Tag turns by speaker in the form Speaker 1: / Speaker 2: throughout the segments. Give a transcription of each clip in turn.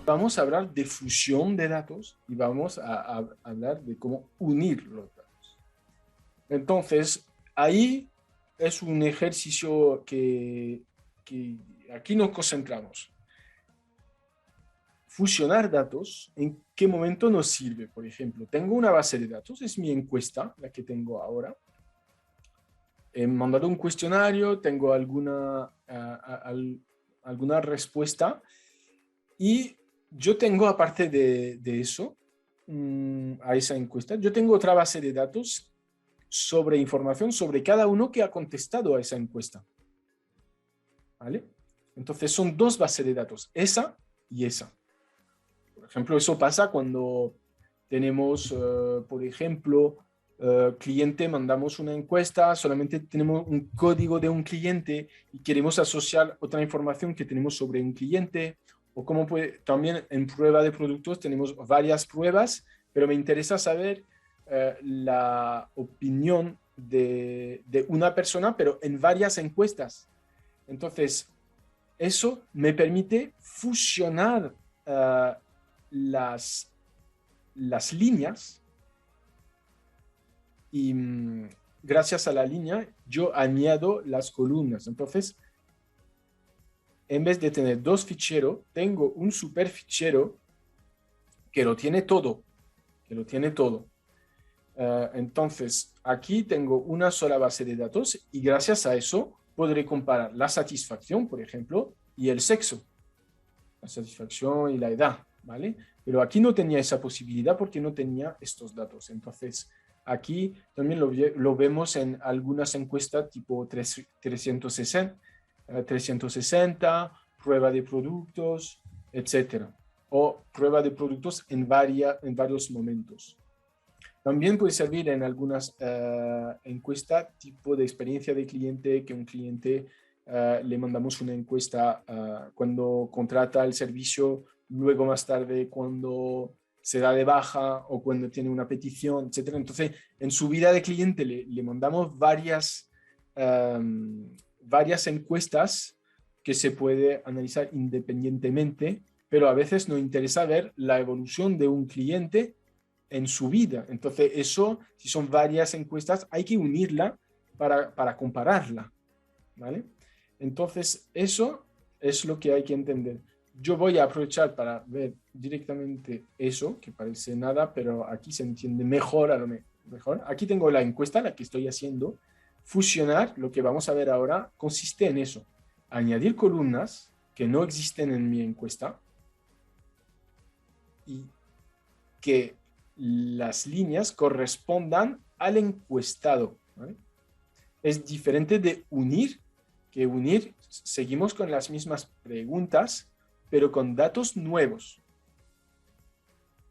Speaker 1: vamos a hablar de fusión de datos y vamos a hablar de cómo unir los datos. Entonces, ahí es un ejercicio que aquí nos concentramos. Fusionar datos, ¿en qué momento nos sirve? Por ejemplo, tengo una base de datos, es mi encuesta, la que tengo ahora. He mandado un cuestionario, tengo alguna respuesta y yo tengo, aparte de eso, a esa encuesta, yo tengo otra base de datos sobre información sobre cada uno que ha contestado a esa encuesta. ¿Vale? Entonces son dos bases de datos, esa y esa. Por ejemplo, eso pasa cuando tenemos, por ejemplo, cliente, mandamos una encuesta, solamente tenemos un código de un cliente y queremos asociar otra información que tenemos sobre un cliente, o como puede, también en prueba de productos tenemos varias pruebas, pero me interesa saber la opinión de una persona, pero en varias encuestas. Entonces, eso me permite fusionar uh, las, las líneas y gracias a la línea yo añado las columnas. Entonces, en vez de tener dos ficheros, tengo un super fichero que lo tiene todo, que lo tiene todo. Entonces, aquí tengo una sola base de datos y gracias a eso podré comparar la satisfacción, por ejemplo, y el sexo, la satisfacción y la edad, ¿vale? Pero aquí no tenía esa posibilidad porque no tenía estos datos. Entonces, aquí también lo vemos en algunas encuestas tipo 360, prueba de productos, etcétera. O prueba de productos en varios momentos. También puede servir en algunas encuestas tipo de experiencia de cliente, que un cliente le mandamos una encuesta cuando contrata el servicio, luego más tarde cuando se da de baja o cuando tiene una petición, etcétera. Entonces, en su vida de cliente le mandamos varias encuestas que se puede analizar independientemente, pero a veces nos interesa ver la evolución de un cliente en su vida. Entonces, eso, si son varias encuestas, hay que unirla para compararla, ¿vale? Entonces, eso es lo que hay que entender. Yo voy a aprovechar para ver directamente eso, que parece nada, pero aquí se entiende mejor a lo mejor. Aquí tengo la encuesta, la que estoy haciendo. Fusionar, lo que vamos a ver ahora, consiste en eso. Añadir columnas que no existen en mi encuesta y que las líneas correspondan al encuestado, ¿vale? Es diferente de unir, que unir seguimos con las mismas preguntas, pero con datos nuevos.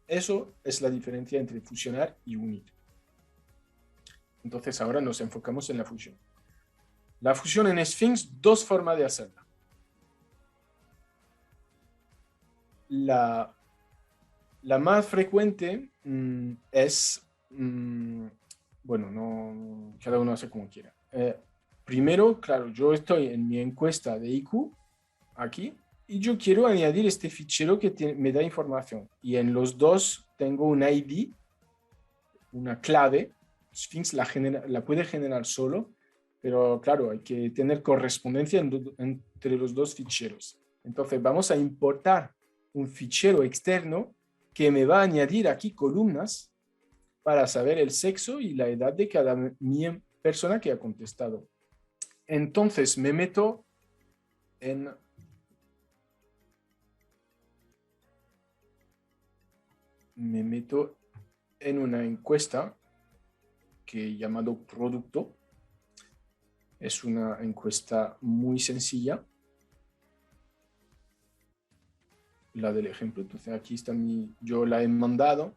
Speaker 1: Eso es la diferencia entre fusionar y unir. Entonces ahora nos enfocamos en la fusión. La fusión en Sphinx, dos formas de hacerla. La más frecuente es, bueno, no, cada uno hace como quiera. Primero, claro, yo estoy en mi encuesta de IQ aquí y yo quiero añadir este fichero que me da información. Y en los dos tengo un ID, una clave. Sphinx la puede generar solo, pero claro, hay que tener correspondencia entre los dos ficheros. Entonces vamos a importar un fichero externo que me va a añadir aquí columnas para saber el sexo y la edad de cada persona que ha contestado. Entonces me meto en una encuesta que he llamado producto. Es una encuesta muy sencilla, la del ejemplo. Entonces aquí está yo la he mandado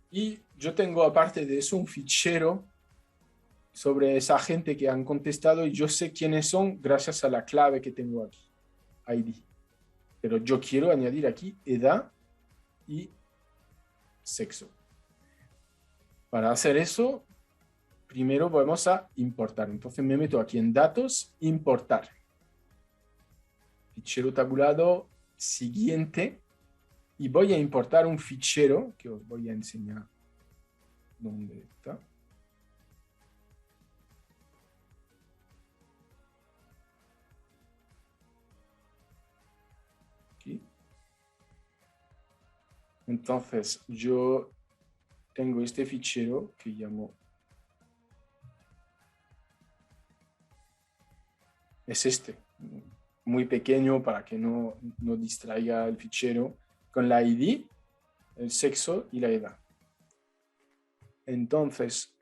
Speaker 1: y yo tengo aparte de eso un fichero sobre esa gente que han contestado y yo sé quiénes son gracias a la clave que tengo aquí, ID. Pero yo quiero añadir aquí edad y sexo. Para hacer eso, primero vamos a importar. Entonces me meto aquí en datos, importar. Fichero tabulado siguiente. y voy a importar un fichero que os voy a enseñar dónde está. Aquí. Entonces, yo tengo este fichero que llamo... Es este, muy pequeño para que no distraiga el fichero, con la ID, el sexo y la edad. Entonces,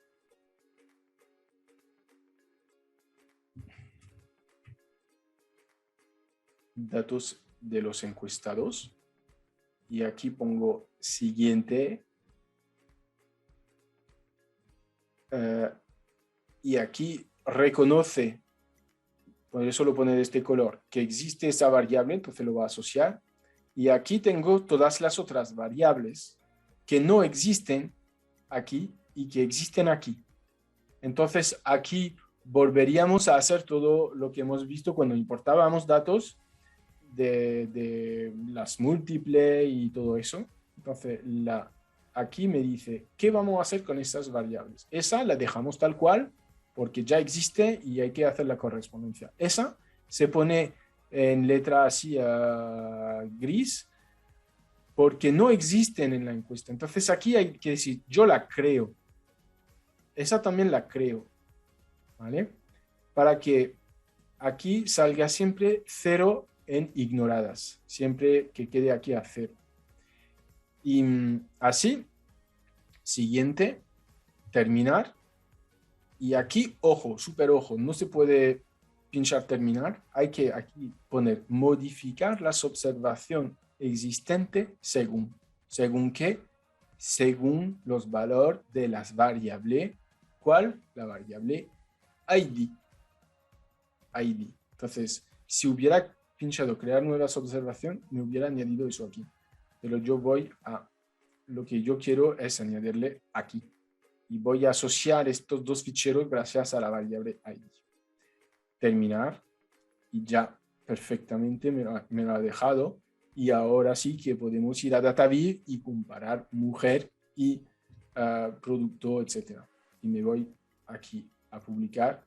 Speaker 1: datos de los encuestados. Y aquí pongo siguiente. Y aquí reconoce, por eso lo pone de este color, que existe esa variable, entonces lo va a asociar. Y aquí tengo todas las otras variables que no existen aquí y que existen aquí. Entonces aquí volveríamos a hacer todo lo que hemos visto cuando importábamos datos de las múltiples y todo eso. Entonces aquí me dice, ¿qué vamos a hacer con estas variables? Esa la dejamos tal cual porque ya existe y hay que hacer la correspondencia. Esa se pone en letra así gris porque no existen en la encuesta. Entonces aquí hay que decir, yo la creo. Esa también la creo, ¿vale? Para que aquí salga siempre 0 en ignoradas, siempre que quede aquí a 0. Y así, siguiente, terminar. Y aquí, ojo, súper ojo, no se puede pinchar terminar. Hay que aquí poner modificar las observaciones existentes según. ¿Según qué? Según los valores de las variables. ¿Cuál? La variable ID. ID. Entonces, si hubiera pinchado crear nuevas observaciones, me hubiera añadido eso aquí. Pero yo voy a, lo que yo quiero es añadirle aquí. Y voy a asociar estos dos ficheros gracias a la variable ID. Terminar. Y ya perfectamente me lo ha dejado. Y ahora sí que podemos ir a DataViz y comparar mujer y producto, etc. Y me voy aquí a publicar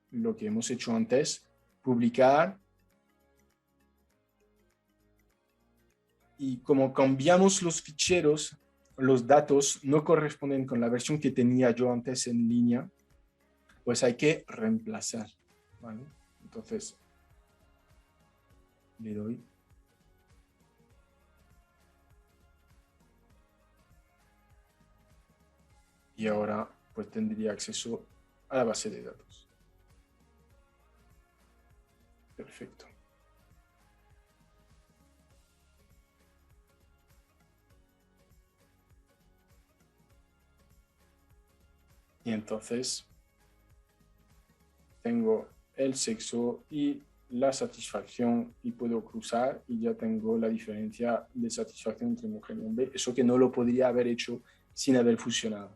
Speaker 1: lo que hemos hecho antes. Publicar. Y como cambiamos los ficheros, los datos no corresponden con la versión que tenía yo antes en línea, pues hay que reemplazar, ¿vale? Entonces, le doy. Y ahora, pues tendría acceso a la base de datos. Perfecto. Y entonces tengo el sexo y la satisfacción y puedo cruzar y ya tengo la diferencia de satisfacción entre mujer y hombre. Eso que no lo podría haber hecho sin haber fusionado.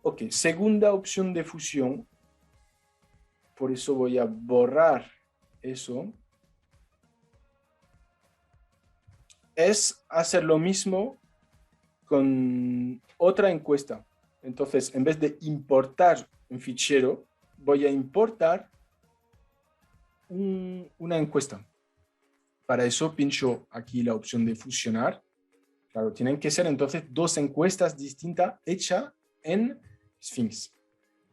Speaker 1: Ok, segunda opción de fusión. Por eso voy a borrar eso. Es hacer lo mismo con otra encuesta. Entonces, en vez de importar un fichero, voy a importar una encuesta. Para eso pincho aquí la opción de fusionar. Claro, tienen que ser entonces dos encuestas distintas hechas en Sphinx.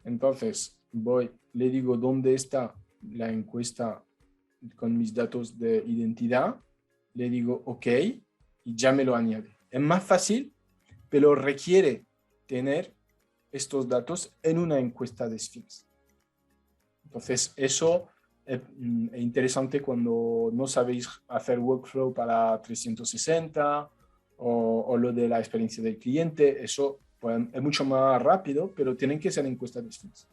Speaker 1: Entonces, le digo dónde está la encuesta con mis datos de identidad, le digo OK y ya me lo añade. Es más fácil, pero requiere tener estos datos en una encuesta de Sphinx. Entonces, eso es interesante cuando no sabéis hacer workflow para 360 o lo de la experiencia del cliente. Eso pues, es mucho más rápido, pero tienen que ser encuestas de Sphinx.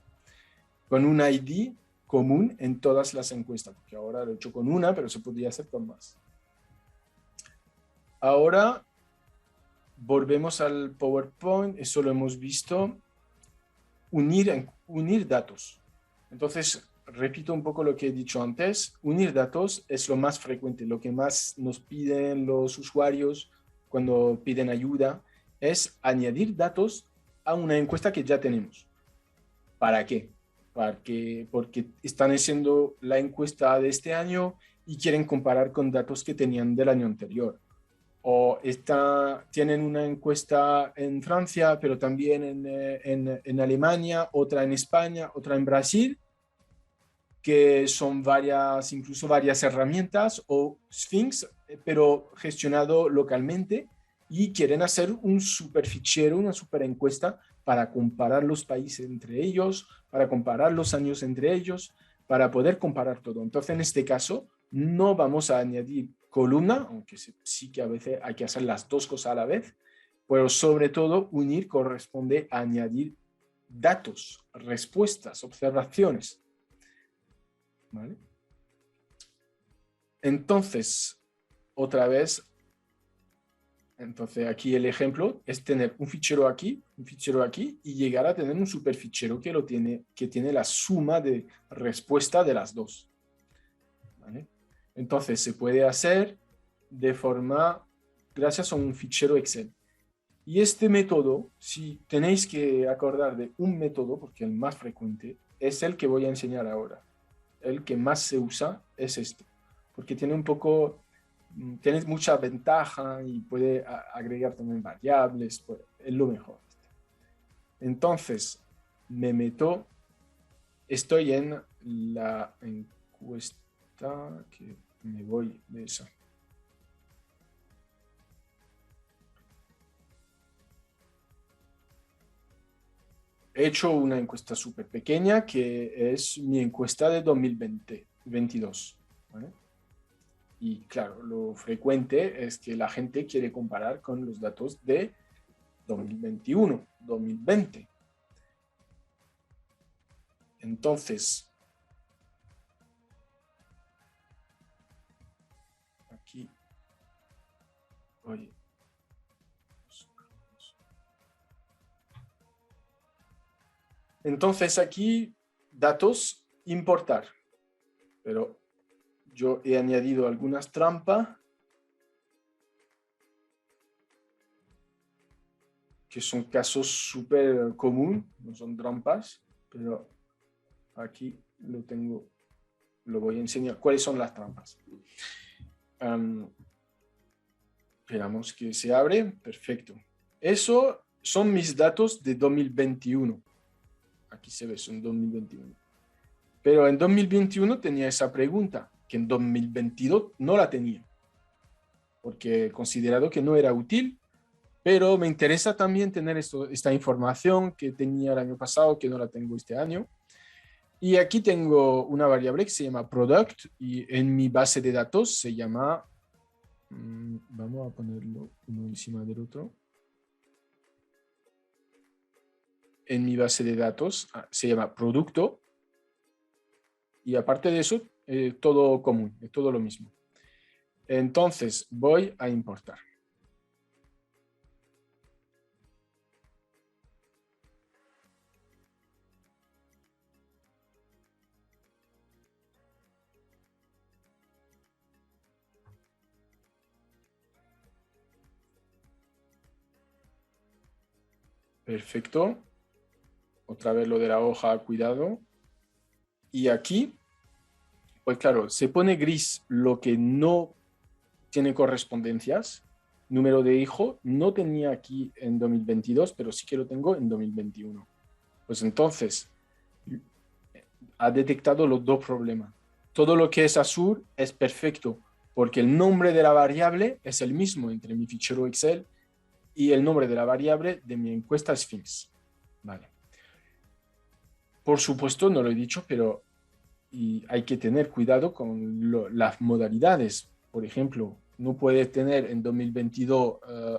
Speaker 1: Con un ID común en todas las encuestas, porque ahora lo he hecho con una, pero se podría hacer con más. Ahora volvemos al PowerPoint, eso lo hemos visto. Unir datos. Entonces, repito un poco lo que he dicho antes, unir datos es lo más frecuente, lo que más nos piden los usuarios cuando piden ayuda, es añadir datos a una encuesta que ya tenemos. ¿Para qué? Porque están haciendo la encuesta de este año y quieren comparar con datos que tenían del año anterior. O tienen una encuesta en Francia, pero también en Alemania, otra en España, otra en Brasil, que son varias, incluso varias herramientas o Sphinx, pero gestionado localmente, y quieren hacer un super fichero, una super encuesta para comparar los países entre ellos, para comparar los años entre ellos, para poder comparar todo. Entonces, en este caso, no vamos a añadir columna, aunque sí que a veces hay que hacer las dos cosas a la vez, pero sobre todo unir corresponde a añadir datos, respuestas, observaciones. ¿Vale? Entonces, otra vez, entonces aquí el ejemplo es tener un fichero aquí y llegar a tener un superfichero que tiene la suma de respuesta de las dos. ¿Vale? Entonces se puede hacer de forma, gracias a un fichero Excel. Y este método, si tenéis que acordar de un método, porque el más frecuente es el que voy a enseñar ahora. El que más se usa es este, porque tiene mucha ventaja y puede agregar también variables, pues, es lo mejor. Entonces, estoy en la encuesta, que me voy de esa. He hecho una encuesta súper pequeña que es mi encuesta de 2022. ¿Vale? Y claro, lo frecuente es que la gente quiere comparar con los datos de 2021, 2020. Entonces, aquí, oye, entonces aquí, datos, importar. Pero yo he añadido algunas trampas que son casos súper comunes, no son trampas, pero aquí lo voy a enseñar. ¿Cuáles son las trampas? Esperamos que se abre. Perfecto. Eso son mis datos de 2021. Aquí se ve, son 2021. Pero en 2021 tenía esa pregunta, que en 2022 no la tenía, porque he considerado que no era útil, pero me interesa también tener esta información que tenía el año pasado, que no la tengo este año. Y aquí tengo una variable que se llama product y en mi base de datos se llama, vamos a ponerlo uno encima del otro. En mi base de datos se llama producto y aparte de eso, todo común, es todo lo mismo. Entonces voy a importar. Perfecto. Otra vez lo de la hoja, cuidado. Y aquí, pues claro, se pone gris lo que no tiene correspondencias. Número de hijo no tenía aquí en 2022, pero sí que lo tengo en 2021. Pues entonces, ha detectado los dos problemas. Todo lo que es azul es perfecto, porque el nombre de la variable es el mismo entre mi fichero Excel y el nombre de la variable de mi encuesta Sphinx. Vale. Por supuesto, no lo he dicho, pero hay que tener cuidado con las modalidades. Por ejemplo, no puedes tener en 2022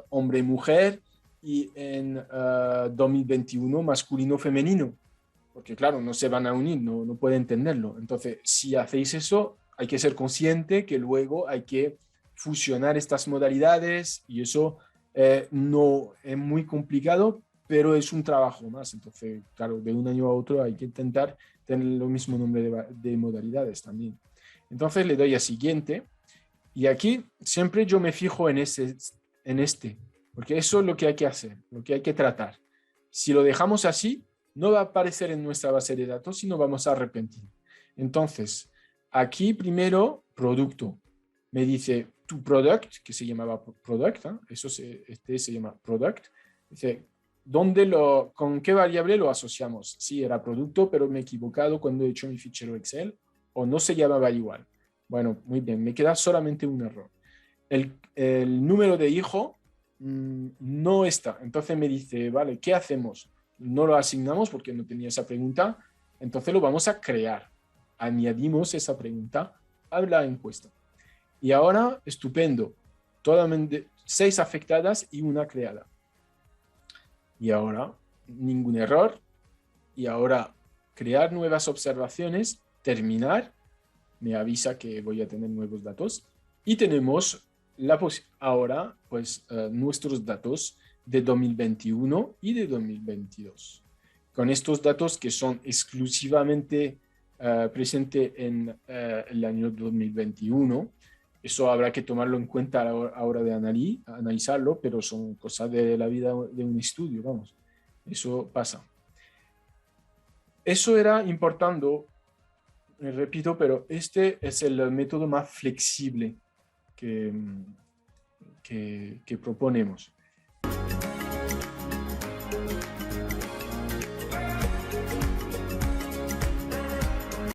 Speaker 1: hombre y mujer y en 2021 masculino-femenino, porque claro, no se van a unir, no pueden entenderlo. Entonces, si hacéis eso, hay que ser consciente que luego hay que fusionar estas modalidades y eso no es muy complicado, pero es un trabajo más. Entonces, claro, de un año a otro hay que intentar tener lo mismo número de modalidades también. Entonces le doy a siguiente y aquí siempre yo me fijo en este, porque eso es lo que hay que hacer, lo que hay que tratar. Si lo dejamos así, no va a aparecer en nuestra base de datos y nos vamos a arrepentir. Entonces, aquí primero, producto. Me dice tu product, que se llamaba product, ¿eh? Este se llama product. Dice, ¿con qué variable lo asociamos? Sí, era producto, pero me he equivocado cuando he hecho mi fichero Excel o no se llamaba igual. Bueno, muy bien, me queda solamente un error. El número de hijo no está. Entonces me dice, vale, ¿qué hacemos? No lo asignamos porque no tenía esa pregunta, entonces lo vamos a crear. Añadimos esa pregunta a la encuesta. Y ahora, estupendo, totalmente 6 afectadas y una creada. Y ahora, ningún error. Y ahora, crear nuevas observaciones, terminar, me avisa que voy a tener nuevos datos. Y tenemos ahora, pues, nuestros datos de 2021 y de 2022. Con estos datos que son exclusivamente presentes en el año 2021. Eso habrá que tomarlo en cuenta a la hora de analizarlo, pero son cosas de la vida de un estudio, vamos. Eso pasa. Eso era importando, repito, pero este es el método más flexible que proponemos.